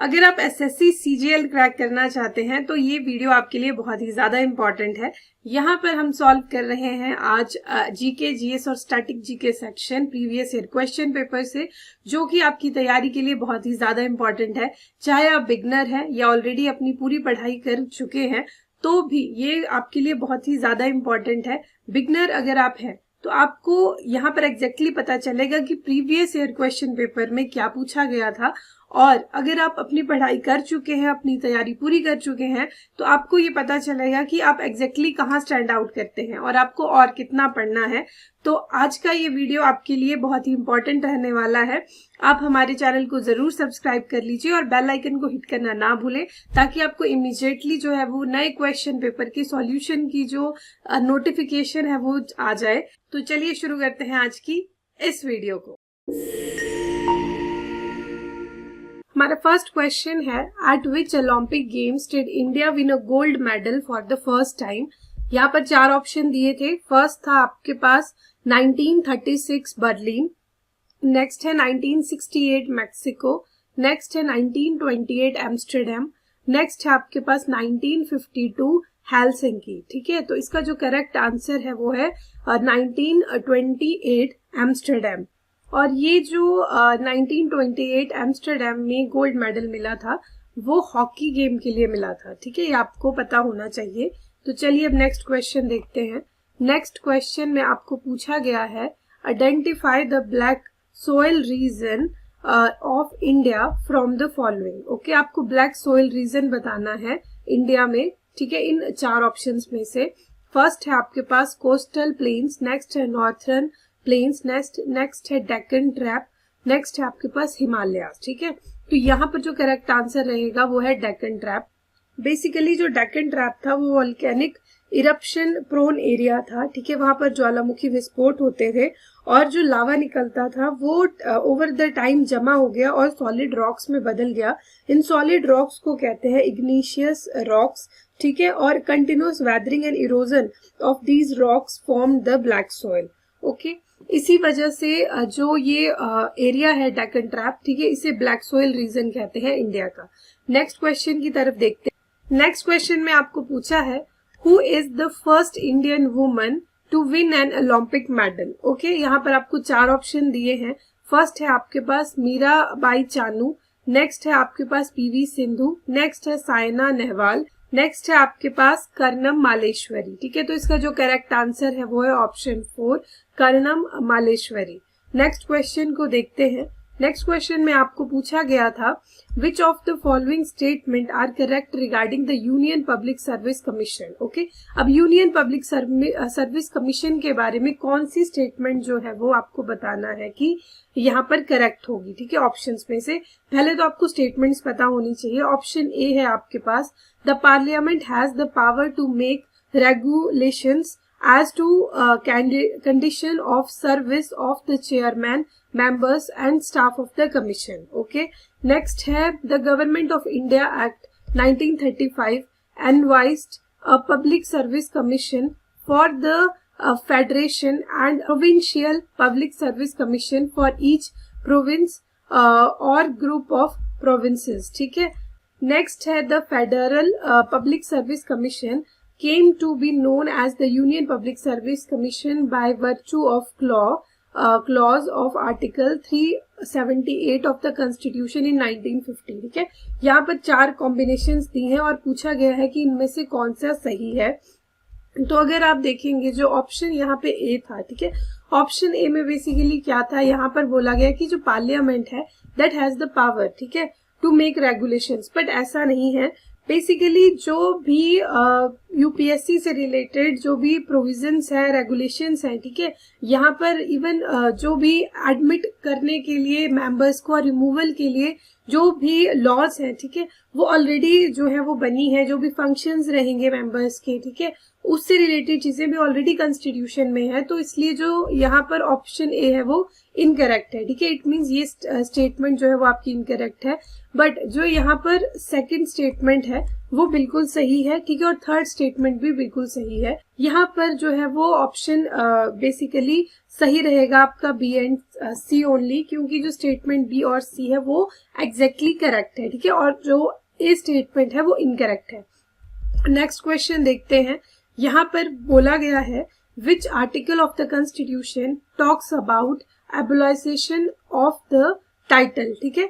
अगर आप SSC CGL crack करना चाहते हैं तो ये वीडियो आपके लिए बहुत ही ज्यादा इम्पोर्टेंट है। यहाँ पर हम सॉल्व कर रहे हैं आज जीके, जीएस और static GK section previous year question paper से, जो कि आपकी तैयारी के लिए बहुत ही ज्यादा इम्पोर्टेंट है। चाहे आप बिगनर हैं या ऑलरेडी अपनी पूरी पढ़ाई कर चुके हैं तो भी ये आपके लिए बहुत ही ज्यादा इम्पोर्टेंट है। बिगनर अगर आप हैं तो आपको यहाँ पर एग्जैक्टली पता चलेगा कि प्रीवियस ईयर क्वेश्चन पेपर में क्या पूछा गया था, और अगर आप अपनी पढ़ाई कर चुके हैं, अपनी तैयारी पूरी कर चुके हैं, तो आपको ये पता चलेगा कि आप एग्जैक्टली कहाँ स्टैंड आउट करते हैं और आपको और कितना पढ़ना है। तो आज का ये वीडियो आपके लिए बहुत ही इंपॉर्टेंट रहने वाला है। आप हमारे चैनल को जरूर सब्सक्राइब कर लीजिए और बेल आइकन को हिट करना ना भूलें, ताकि आपको इमीडिएटली जो है वो नए क्वेश्चन पेपर के सॉल्यूशन की जो नोटिफिकेशन है वो आ जाए। तो चलिए शुरू करते हैं आज की इस वीडियो को। हमारा फर्स्ट क्वेश्चन है, eight which Olympic games did India win a gold medal for the first time. यहाँ पर 4 ऑप्शन दिए थे। फर्स्ट था आपके पास 1936 बर्लिन, नेक्स्ट है 1968 मैक्सिको, नेक्स्ट है 1928 एम्स्टर्डम, नेक्स्ट है आपके पास 1952 हेलसिंकी। ठीक है, तो इसका जो करेक्ट आंसर है वो है 1928 एम्स्टर्डम। और ये जो 1928 एम्स्टर्डम में गोल्ड मेडल मिला था वो हॉकी गेम के लिए मिला था। ठीक है, ये आपको पता होना चाहिए। तो चलिए अब नेक्स्ट क्वेश्चन देखते हैं। नेक्स्ट क्वेश्चन में आपको पूछा गया है, identify the black soil region of India from the following. Okay, आपको ब्लैक सोइल रीजन बताना है इंडिया में। ठीक है, इन 4 ऑप्शंस में से फर्स्ट है आपके पास कोस्टल प्लेन्स, नेक्स्ट है नॉर्थर्न प्लेन्स, नेक्स्ट है डेक्कन ट्रैप, नेक्स्ट है आपके पास हिमालयाज। ठीक है, तो यहाँ पर जो करेक्ट आंसर रहेगा वो है डेक्कन ट्रैप। बेसिकली जो डेक्कन ट्रैप था वो वोल्केनिक इरप्शन प्रोन एरिया था। ठीक है, वहां पर ज्वालामुखी विस्फोट होते थे और जो लावा निकलता था वो ओवर द टाइम जमा हो गया और सॉलिड रॉक्स में बदल गया। इन सॉलिड रॉक्स को कहते हैं इग्निशियस रॉक्स। ठीक है, और continuous weathering and erosion of these rocks form the black soil. Okay, इसी वजह से जो ये एरिया है डेक्कन ट्रैप, ठीक है, इसे ब्लैक सोइल रीजन कहते हैं इंडिया का। नेक्स्ट क्वेश्चन की तरफ देखते हैं। नेक्स्ट क्वेश्चन में आपको पूछा है, who is the first Indian woman to win an Olympic medal. Okay, यहाँ पर आपको 4 ऑप्शन दिए हैं। फर्स्ट है आपके पास मीराबाई चानू, नेक्स्ट है आपके पास पीवी सिंधु, नेक्स्ट है साइना नेहवाल, नेक्स्ट है आपके पास कर्णम मालेश्वरी। ठीक है, तो इसका जो करेक्ट आंसर है वो है option 4 Karnam Malleswari. Next question को देखते हैं। नेक्स्ट क्वेश्चन में आपको पूछा गया था, which of the following statement are correct regarding the Union Public Service Commission. Okay, अब यूनियन पब्लिक सर्विस कमीशन के बारे में कौन सी स्टेटमेंट जो है वो आपको बताना है कि यहाँ पर करेक्ट होगी। ठीक है, ऑप्शंस में से पहले तो आपको स्टेटमेंट्स पता होनी चाहिए। ऑप्शन ए है आपके पास, the parliament has the power to make regulations as to condition of service of the chairman, members and staff of the commission. Okay, next है the Government of India Act 1935 advised a public service commission for the federation and provincial public service commission for each province or group of provinces. ठीक है, next है the Federal Public Service Commission came to be known as the Union Public Service Commission by virtue of clause of Article 378 of the Constitution in 1950. ठीक है, यहाँ पर 4 combinations दी हैं और पूछा गया है कि इनमें से कौन सा सही है। तो अगर आप देखेंगे जो ऑप्शन यहाँ पे ए था, ठीक है, ऑप्शन ए में बेसिकली क्या था, यहाँ पर बोला गया कि जो पार्लियामेंट है दैट हैज द पावर, ठीक है, टू मेक रेगुलेशंस, बट ऐसा नहीं है। बेसिकली जो भी यूपीएससी से रिलेटेड जो भी प्रोविजंस है, रेगुलेशंस है, ठीक है, यहाँ पर इवन जो भी एडमिट करने के लिए मेंबर्स को और रिमूवल के लिए जो भी लॉज हैं, ठीक है, वो ऑलरेडी जो है वो बनी है। जो भी फंक्शंस रहेंगे मेंबर्स के, ठीक है, उससे रिलेटेड चीजें भी ऑलरेडी कॉन्स्टिट्यूशन में है। तो इसलिए जो यहाँ पर ऑप्शन ए है वो इनकरेक्ट है। ठीक है, इट मीन्स ये स्टेटमेंट जो है वो आपकी इनकरेक्ट है, बट जो यहाँ पर सेकंड स्टेटमेंट है वो बिल्कुल सही है। ठीक है, और थर्ड स्टेटमेंट भी बिल्कुल सही है। यहाँ पर जो है वो ऑप्शन बेसिकली सही रहेगा आपका बी एंड सी ओनली, क्योंकि जो स्टेटमेंट बी और सी है वो एग्जैक्टली करेक्ट है, ठीक है, और जो ए स्टेटमेंट है वो इनकरेक्ट है। नेक्स्ट क्वेश्चन देखते हैं। यहाँ पर बोला गया है which article of the constitution talks about abolisation of the title, ठीक है।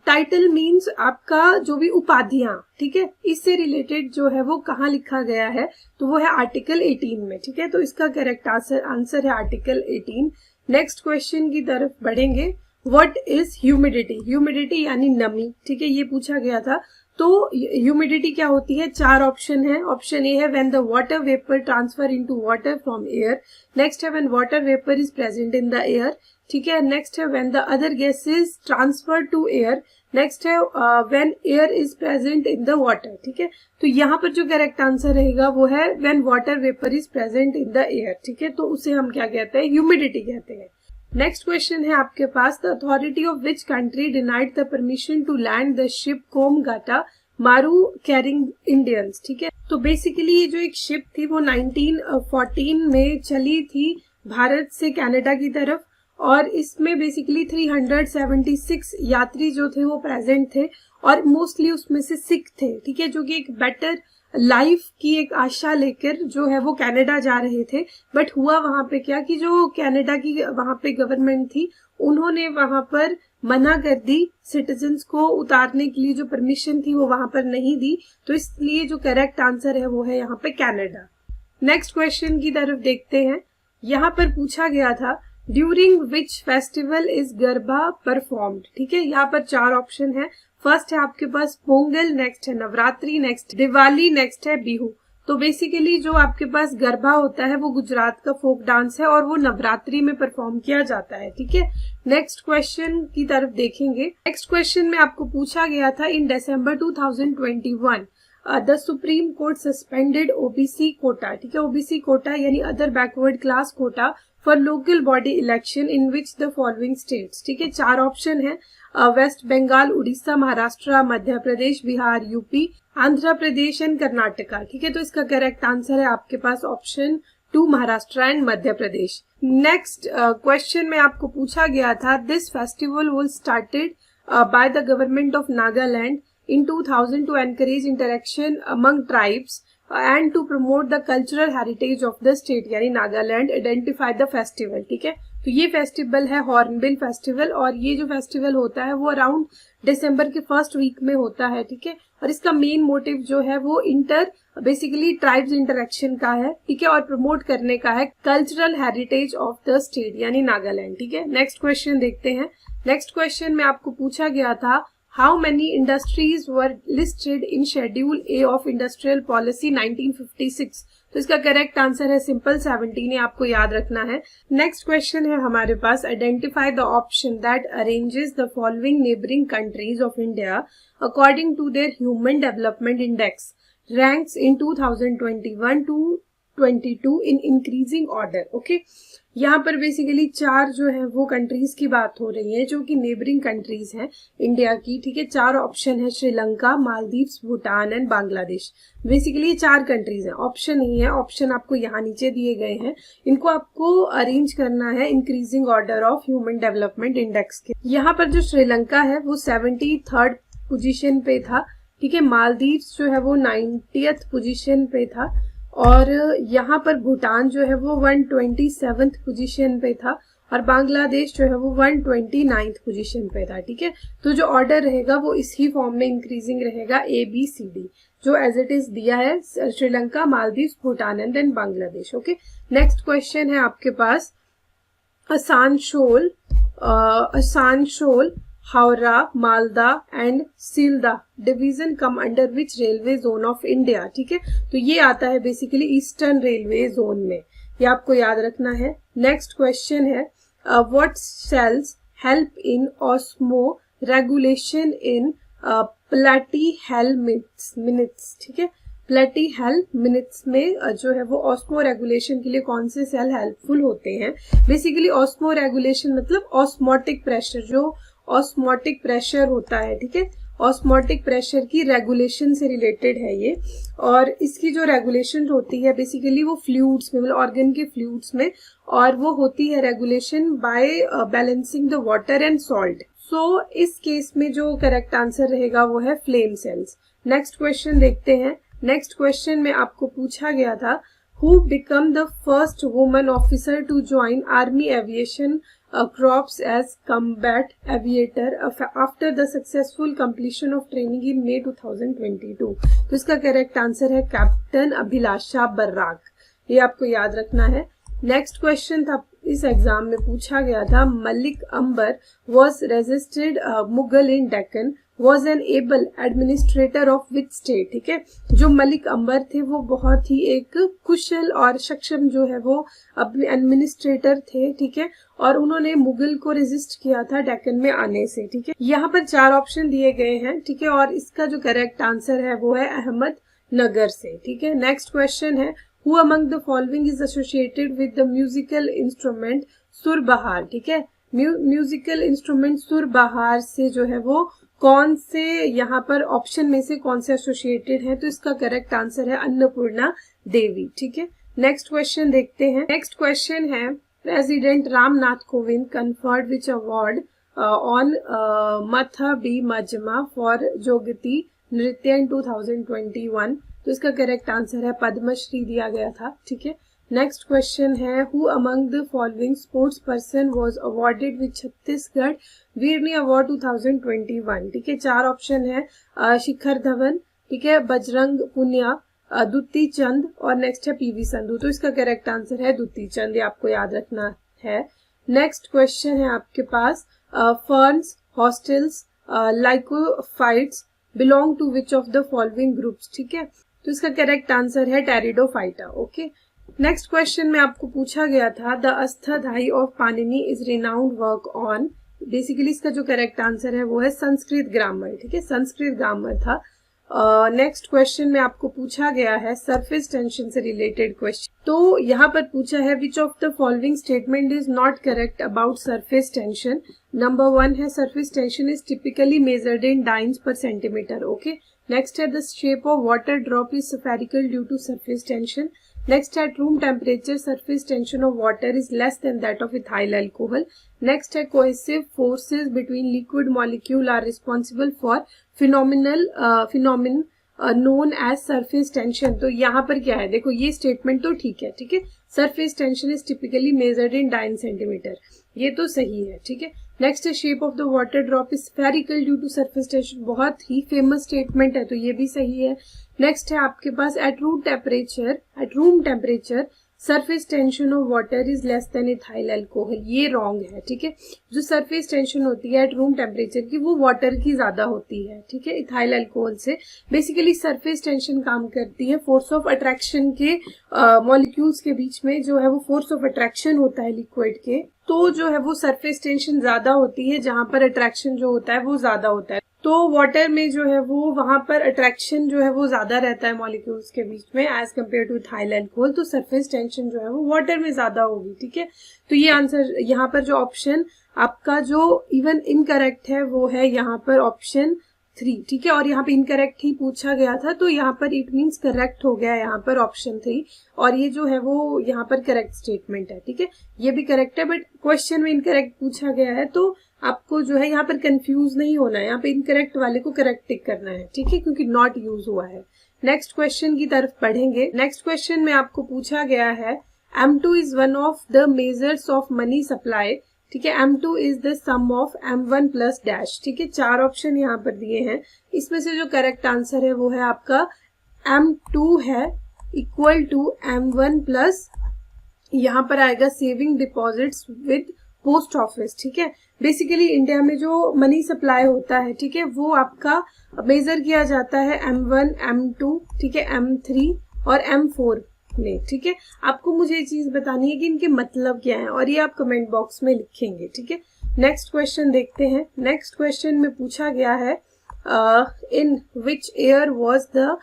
टाइटल मीन्स आपका जो भी उपाधियां, ठीक है, इससे रिलेटेड जो है वो कहाँ लिखा गया है, तो वो है आर्टिकल 18 में, ठीक है। तो इसका करेक्ट आंसर है आर्टिकल 18। नेक्स्ट क्वेश्चन की तरफ बढ़ेंगे। What is humidity? ह्यूमिडिटी यानी नमी, ठीक है, ये पूछा गया था। तो ह्यूमिडिटी क्या होती है? 4 ऑप्शन है। ऑप्शन ए है when the water vapour transfer into water from air. Next है when water vapour is present in the air, ठीक है। नेक्स्ट है when the other gases transfer to air. Next है when air is present in the water, ठीक है। तो यहाँ पर जो करेक्ट आंसर रहेगा वो है when water vapour is present in the air, ठीक है। तो उसे हम क्या कहते हैं? ह्यूमिडिटी कहते हैं। नेक्स्ट क्वेश्चन है आपके पास, the authority of which country denied the permission to land the ship Komagata Maru carrying Indians, ठीक है। तो बेसिकली ये जो एक शिप थी वो 1914 में चली थी भारत से कनाडा की तरफ, और इसमें बेसिकली 376 यात्री जो थे वो प्रेजेंट थे, और मोस्टली उसमें से सिख थे, ठीक है, जो कि एक बेटर लाइफ की एक आशा लेकर जो है वो कनाडा जा रहे थे। बट हुआ वहां पे क्या कि जो कनाडा की वहां पे गवर्नमेंट थी उन्होंने वहां पर मना कर दी, सिटीजन्स को उतारने के लिए जो परमिशन थी वो वहां पर नहीं दी। तो इसलिए जो करेक्ट आंसर है वो है यहाँ पे कनाडा। नेक्स्ट क्वेश्चन की तरफ देखते हैं। यहाँ पर पूछा गया था during which festival is garba performed, ठीक है। यहाँ पर 4 ऑप्शन है। फर्स्ट है आपके पास पोंगल, नेक्स्ट है नवरात्रि, नेक्स्ट दिवाली, नेक्स्ट है बिहू। तो बेसिकली जो आपके पास गरबा होता है वो गुजरात का फोक डांस है और वो नवरात्रि में परफॉर्म किया जाता है, ठीक है। नेक्स्ट क्वेश्चन की तरफ देखेंगे। नेक्स्ट क्वेश्चन में आपको पूछा गया था in December 2021 the supreme court suspended OBC quota, ठीक है। ओबीसी कोटा यानी other backward class quota for local body election in which the following states, ठीक है। 4 ऑप्शन है West Bengal, Orissa, Maharashtra, Madhya Pradesh, Bihar, UP, Andhra Pradesh and Karnataka, ठीक है। तो इसका करेक्ट आंसर है आपके पास option 2 Maharashtra and Madhya Pradesh. Next question में आपको पूछा गया था this festival was started by the government of Nagaland in 2000 to encourage interaction among tribes and to promote the cultural heritage of the state, यानी नागालैंड identify the festival, ठीक है। तो ये फेस्टिवल है हॉर्नबिल फेस्टिवल, और ये जो फेस्टिवल होता है वो अराउंड दिसंबर के फर्स्ट वीक में होता है, ठीक है। और इसका मेन मोटिव जो है वो बेसिकली ट्राइब्स इंटरेक्शन का है, ठीक है, और प्रमोट करने का है cultural heritage of the state यानी नागालैंड, ठीक है। नेक्स्ट क्वेश्चन देखते हैं। नेक्स्ट क्वेश्चन में आपको पूछा गया था How many industries were listed in Schedule A of Industrial Policy 1956? तो इसका करेक्ट आंसर है सिंपल 17, ये आपको याद रखना है। नेक्स्ट क्वेश्चन है हमारे पास identify the option that arranges the following neighbouring countries of India according to their human development index ranks in 2021 to 22 in increasing order, okay. यहाँ पर बेसिकली 4 जो है वो कंट्रीज की बात हो रही है जो कि नेबरिंग कंट्रीज हैं इंडिया की, ठीक है। 4 ऑप्शन है Sri Lanka, Maldives, Bhutan and Bangladesh. Basically 4 countries हैं, ऑप्शन नहीं है। ऑप्शन आपको यहाँ नीचे दिए गए हैं, इनको आपको अरेंज करना है increasing order of human development index के। यहाँ पर जो श्रीलंका है वो 73rd पोजिशन पे था, ठीक है। मालदीव्स जो है वो 90th पोजिशन पे था, और यहाँ पर भूटान जो है वो 127th पोजीशन पे था, और बांग्लादेश जो है वो 129th पोजीशन पे था, ठीक है। तो जो ऑर्डर रहेगा वो इसी फॉर्म में इंक्रीजिंग रहेगा ABCD, जो एज इट इज दिया है Sri Lanka, Maldives, Bhutan and then Bangladesh, okay. Next question है आपके पास Asansol, Howrah, Malda and Sealdah division come under which railway zone of India, ठीक है। तो ये आता है बेसिकली ईस्टर्न रेलवे जोन में, ये आपको याद रखना है। नेक्स्ट क्वेश्चन है what cells help in osmoregulation in platyhelminthes, ठीक है। प्लैटीहेल्मिनट्स में जो है वो ऑस्मो रेगुलेशन के लिए कौन से सेल हेल्पफुल होते हैं? बेसिकली ऑस्मो रेगुलेशन मतलब ऑस्मोटिक प्रेशर, जो ऑस्मोटिक प्रेशर होता है, ठीक है। ऑस्मोटिक प्रेशर की रेगुलेशन से रिलेटेड है ये। और इसकी जो रेगुलेशन होती है बेसिकली वो फ्लूइड्स में, मतलब ऑर्गन के फ्लूइड्स में, और वो होती है regulation by balancing the water and salt. So इस केस में जो करेक्ट आंसर रहेगा वो है फ्लेम सेल्स। नेक्स्ट क्वेश्चन देखते हैं। नेक्स्ट क्वेश्चन में आपको पूछा गया था who become the first woman officer to join army aviation corps as combat aviator after the successful completion of training in May 2022। तो इसका करेक्ट आंसर है कैप्टन अभिलाषा बर्राक, ये आपको याद रखना है। नेक्स्ट क्वेश्चन था, इस एग्जाम में पूछा गया था Malik Ambar was resisted Mughal in Deccan was an able administrator of which state. ठीक है, जो मलिक अंबर थे वो बहुत ही एक कुशल और सक्षम जो है वो एडमिनिस्ट्रेटर थे। ठीक है, और उन्होंने मुगल को रेजिस्ट किया था डेक्कन में आने से। ठीक है, यहाँ पर 4 ऑप्शन दिए गए हैं। ठीक है, और इसका जो करेक्ट आंसर है वो है अहमद नगर से। ठीक है, नेक्स्ट क्वेश्चन है Who among the following is associated with the musical instrument सुर बहार। ठीक है, म्यूजिकल इंस्ट्रूमेंट सुर बहार से जो है वो कौन से यहाँ पर ऑप्शन में से कौन से एसोसिएटेड है, तो इसका करेक्ट आंसर है अन्नपूर्णा देवी। ठीक है, नेक्स्ट क्वेश्चन देखते हैं। नेक्स्ट क्वेश्चन है president Ramnath Kovind conferred which award on मथा बी मजमा फॉर जोगती नृत्य इन 2021। तो इसका करेक्ट आंसर है पद्मश्री दिया गया था। ठीक है, नेक्स्ट क्वेश्चन है who among the following sports person was awarded with Chhattisgarh Veerni award 2021। ठीक है, 4 ऑप्शन है शिखर धवन, ठीक है, बजरंग पुनिया, दुती चंद और नेक्स्ट है पीवी संधू। तो इसका करेक्ट आंसर है दुती चंद, ये आपको याद रखना है। नेक्स्ट क्वेश्चन है आपके पास ferns horsetails lycophytes belong to which of the following groups. ठीक है, तो इसका करेक्ट आंसर है टेरिडोफाइटा। ओके, नेक्स्ट क्वेश्चन में आपको पूछा गया था the Ashtadhyayi of Panini is renowned work on. Basically इसका जो करेक्ट आंसर है वो है संस्कृत ग्रामर। ठीक है, संस्कृत ग्रामर था। नेक्स्ट क्वेश्चन में आपको पूछा गया है सरफेस टेंशन से रिलेटेड क्वेश्चन। तो यहाँ पर पूछा है which of the following statement is not correct about surface tension. Number 1 है surface tension is typically measured in dynes per centimetre. Okay, next है the shape of water drop is spherical due to surface tension. Next, at room temperature, surface tension of water is less than that of ethyl alcohol. Next, cohesive forces between liquid molecule are responsible for phenomenon known as surface tension. तो यहाँ पर क्या है, देखो ये statement तो ठीक है। ठीक है, surface tension is typically measured in dyne centimetre, ये तो सही है। ठीक है, नेक्स्ट है shape of the water drop is spherical due to surface tension, बहुत ही फेमस स्टेटमेंट है, तो ये भी सही है। नेक्स्ट है आपके पास at room temperature surface tension of water is less than ethyl alcohol, ये रॉन्ग है। ठीक है, जो सरफेस टेंशन होती है एट रूम टेम्परेचर की वो वाटर की ज्यादा होती है। ठीक है, इथाइल अल्कोहल से। बेसिकली सरफेस टेंशन काम करती है फोर्स ऑफ अट्रैक्शन के मॉलिक्यूल्स के बीच में, जो है वो फोर्स ऑफ अट्रैक्शन होता है लिक्विड के, तो जो है वो सरफेस टेंशन ज्यादा होती है जहां पर अट्रैक्शन जो होता है वो ज्यादा होता है। तो वाटर में जो है वो वहां पर अट्रैक्शन जो है वो ज्यादा रहता है मॉलिक्यूल्स के बीच में as compare to ethyl alcohol, तो सरफेस टेंशन जो है वो वाटर में ज्यादा होगी। ठीक है, तो ये आंसर यहाँ पर जो ऑप्शन आपका जो इवन इनकरेक्ट है वो है यहाँ पर ऑप्शन 3। ठीक है, और यहाँ पे इनकरेक्ट ही पूछा गया था, तो यहाँ पर इट मीन्स करेक्ट हो गया यहाँ पर ऑप्शन 3, और ये जो है वो यहाँ पर करेक्ट स्टेटमेंट है। ठीक है, ये भी करेक्ट है, बट क्वेश्चन में इनकरेक्ट पूछा गया है, तो आपको जो है यहाँ पर कंफ्यूज नहीं होना है, यहाँ पे इनकरेक्ट वाले को करेक्ट टिक करना है। ठीक है, क्योंकि नॉट यूज हुआ है। नेक्स्ट क्वेश्चन की तरफ बढ़ेंगे। नेक्स्ट क्वेश्चन में आपको पूछा गया है M2 is one of the measures of money supply. ठीक है, M2 is the sum of M1 plus dash. ठीक है, 4 ऑप्शन यहाँ पर दिए हैं, इसमें से जो करेक्ट आंसर है वो है आपका M2 है इक्वल टू M1 प्लस, यहाँ पर आएगा saving deposits with post office. ठीक है, बेसिकली इंडिया में जो मनी सप्लाई होता है, ठीक है, वो आपका मेजर किया जाता है M1, M2, ठीक है, M3 और M4 में। ठीक है, आपको मुझे ये चीज बतानी है कि इनके मतलब क्या है, और ये आप कमेंट बॉक्स में लिखेंगे। ठीक है, नेक्स्ट क्वेश्चन देखते हैं। नेक्स्ट क्वेश्चन में पूछा गया है in which year was the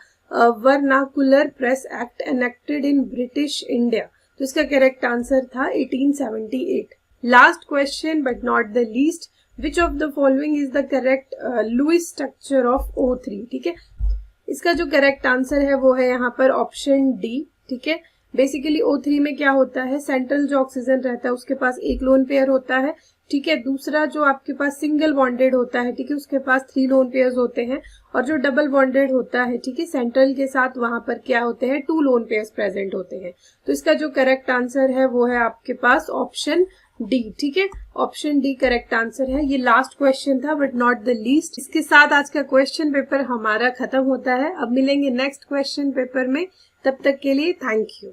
vernacular press act enacted in British India. तो इसका करेक्ट आंसर था 1878। Last question but not the least, which of the following is the correct Lewis structure of O3। ठीक है, इसका जो correct answer है वो है यहाँ पर ऑप्शन डी। ठीक है, बेसिकली O3 में क्या होता है, सेंट्रल जो ऑक्सीजन रहता है उसके पास एक लोन पेयर होता है। ठीक है, दूसरा जो आपके पास सिंगल बॉन्डेड होता है, ठीक है, उसके पास 3 लोन पेयर्स होते हैं। और जो डबल बॉन्डेड होता है, ठीक है, सेंट्रल के साथ, वहां पर क्या होते हैं, 2 लोन पेयर्स प्रेजेंट होते हैं। तो इसका जो करेक्ट आंसर है वो है आपके पास ऑप्शन डी। ठीक है, ऑप्शन डी करेक्ट आंसर है। ये लास्ट क्वेश्चन था बट नॉट द लीस्ट। इसके साथ आज का क्वेश्चन पेपर हमारा खत्म होता है। अब मिलेंगे नेक्स्ट क्वेश्चन पेपर में, तब तक के लिए थैंक यू।